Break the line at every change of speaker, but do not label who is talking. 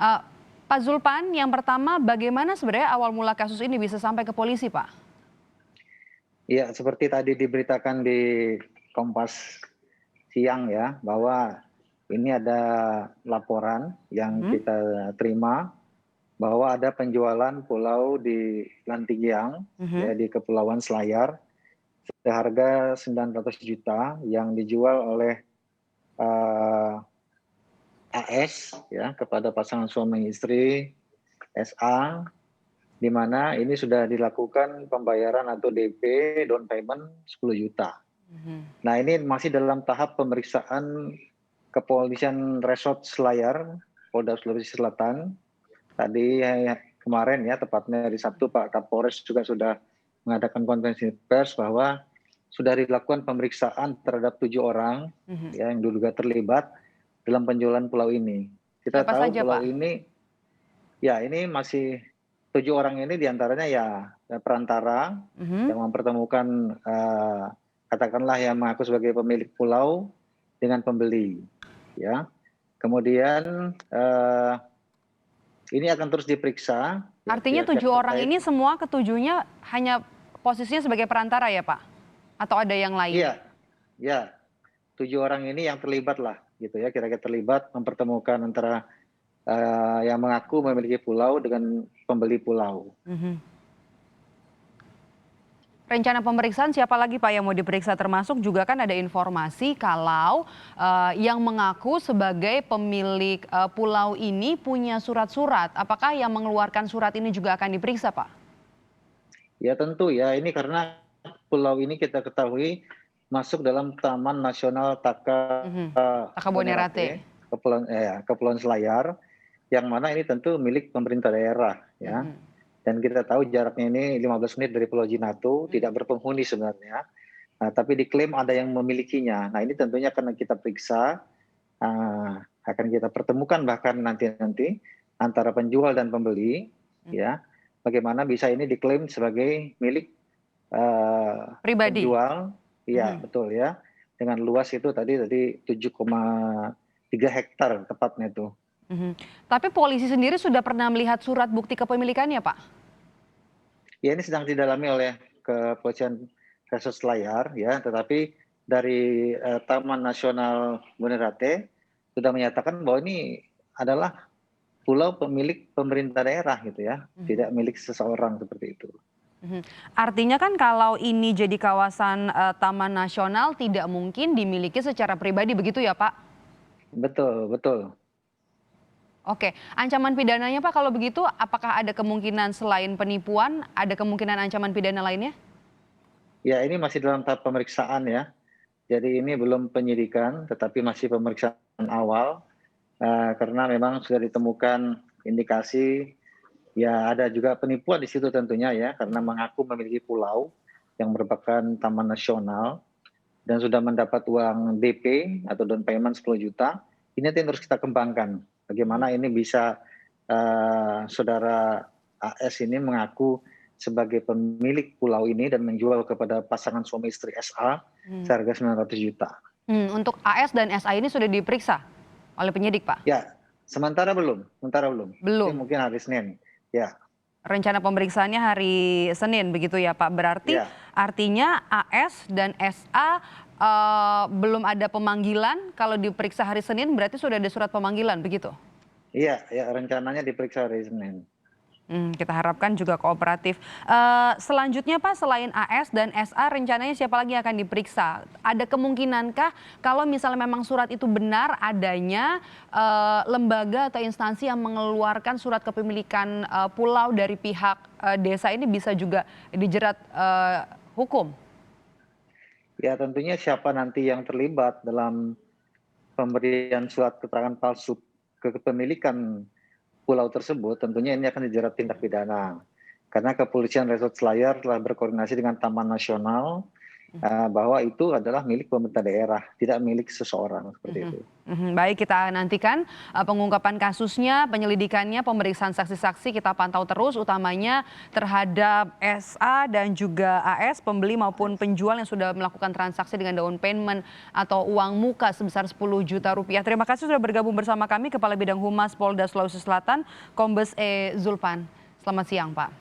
Eee, Pak Zulpan, yang pertama bagaimana sebenarnya awal mula kasus ini bisa sampai ke polisi, Pak?
Ya, seperti tadi diberitakan di Kompas Siang ya, bahwa ini ada laporan yang
Mhm,
kita terima bahwa ada penjualan pulau di Lantigiang,
mhm.
ya di Kepulauan Selayar, seharga 900 juta yang dijual oleh AS ya kepada pasangan suami istri SA, di mana ini sudah dilakukan pembayaran atau DP down payment 10 juta.
Mhm.
Nah, ini masih dalam tahap pemeriksaan Kepolisian Resort Selayar, Polda Sulawesi Selatan. Tadi kemarin ya, tepatnya di Sabtu, Pak Kapolres juga sudah mengadakan konferensi pers bahwa sudah dilakukan pemeriksaan terhadap 7 orang
Mhm.
ya, yang diduga terlibat dalam penjualan pulau ini. Kita
Siapa
tahu
saja,
pulau
Pak?
ini, ya ini masih 7 orang ini diantaranya ya perantara
Mhm.
yang mempertemukan katakanlah yang mengaku sebagai pemilik pulau dengan pembeli, ya. Kemudian ini akan terus diperiksa ya
Artinya
pihak-pihak
7 orang
terkait.
ini semua ketujuhnya hanya posisinya sebagai perantara ya, Pak? Atau ada yang lain?
Iya, ya 7 orang ini yang terlibat lah gitu ya, kira-kira terlibat mempertemukan antara yang mengaku memiliki pulau dengan pembeli pulau.
Mhm. Rencana pemeriksaan siapa lagi, Pak, yang mau diperiksa? Termasuk juga kan ada informasi kalau, yang mengaku sebagai pemilik, pulau ini punya surat-surat. Apakah yang mengeluarkan surat ini juga akan diperiksa, Pak?
Ya tentu ya, ini karena pulau ini kita ketahui masuk dalam Taman Nasional Taka
Mhm.
Bonerate,
Takabonerate.
Kepulauan Selayar, yang mana ini tentu milik pemerintah daerah ya.
Mhm.
Dan kita tahu jaraknya ini 15 menit dari Pulau Jinatu,
Mhm.
tidak berpenghuni sebenarnya. Nah, tapi diklaim ada yang memilikinya. Nah, ini tentunya karena kita periksa, akan kita pertemukan bahkan nanti antara penjual dan pembeli,
Mhm.
ya. Bagaimana bisa ini diklaim sebagai milik
Pribadi?
penjual, iya
Mhm.
betul ya, dengan luas itu tadi 7,3 hektar tepatnya itu.
Mhm. Tapi polisi sendiri sudah pernah melihat surat bukti kepemilikannya, Pak?
Ya ini sedang didalami oleh Kepolisian Resort Selayar ya, tetapi dari Taman Nasional Bonerate sudah menyatakan bahwa ini adalah pulau pemilik pemerintah daerah gitu ya,
Mhm.
tidak milik seseorang seperti itu.
Mhm. Artinya kan kalau ini jadi kawasan, taman nasional tidak mungkin dimiliki secara pribadi begitu ya, Pak?
Betul betul.
Oke, ancaman pidananya, Pak, kalau begitu apakah ada kemungkinan selain penipuan, ada kemungkinan ancaman pidana lainnya?
Ya ini masih dalam tahap pemeriksaan ya, jadi ini belum penyidikan tetapi masih pemeriksaan awal, karena memang sudah ditemukan indikasi. Ya, ada juga penipuan di situ tentunya ya, karena mengaku memiliki pulau yang merupakan taman nasional dan sudah mendapat uang DP atau down payment 10 juta. Ini yang terus kita kembangkan.
Mhm.
Bagaimana ini bisa saudara AS ini mengaku sebagai pemilik pulau ini dan menjual kepada pasangan suami istri SA
Mmm.
seharga 900 juta.
Untuk AS dan SA ini sudah diperiksa oleh penyidik, Pak?
Ya, sementara belum. Ini
Belum?
mungkin hari Senin. Ya,
Rencana pemeriksaannya hari Senin begitu ya, Pak? Berarti
ya.
artinya AS dan SA, belum ada pemanggilan, kalau diperiksa hari Senin berarti sudah ada surat pemanggilan begitu?
Iya, ya rencananya diperiksa hari Senin.
Kita harapkan juga kooperatif. Selanjutnya Pak, selain AS dan SA rencananya siapa lagi yang akan diperiksa? Ada kemungkinankah kalau misalnya memang surat itu benar adanya, lembaga atau instansi yang mengeluarkan surat kepemilikan, pulau dari pihak, desa ini bisa juga dijerat, hukum?
Ya tentunya siapa nanti yang terlibat dalam pemberian surat keterangan palsu kepemilikan pulau tersebut, tentunya ini akan dijerat tindak pidana. Karena Kepolisian Resort Selayar telah berkoordinasi dengan Taman Nasional bahwa itu adalah milik pemerintah daerah, tidak milik seseorang seperti itu.
Baik, kita nantikan pengungkapan kasusnya, penyelidikannya, pemeriksaan saksi-saksi kita pantau terus, utamanya terhadap SA dan juga AS, pembeli maupun penjual yang sudah melakukan transaksi dengan down payment atau uang muka sebesar 10 juta rupiah. Terima kasih sudah bergabung bersama kami, Kepala Bidang Humas Polda Sulawesi Selatan, Kombes E. Zulpan. Selamat siang, Pak.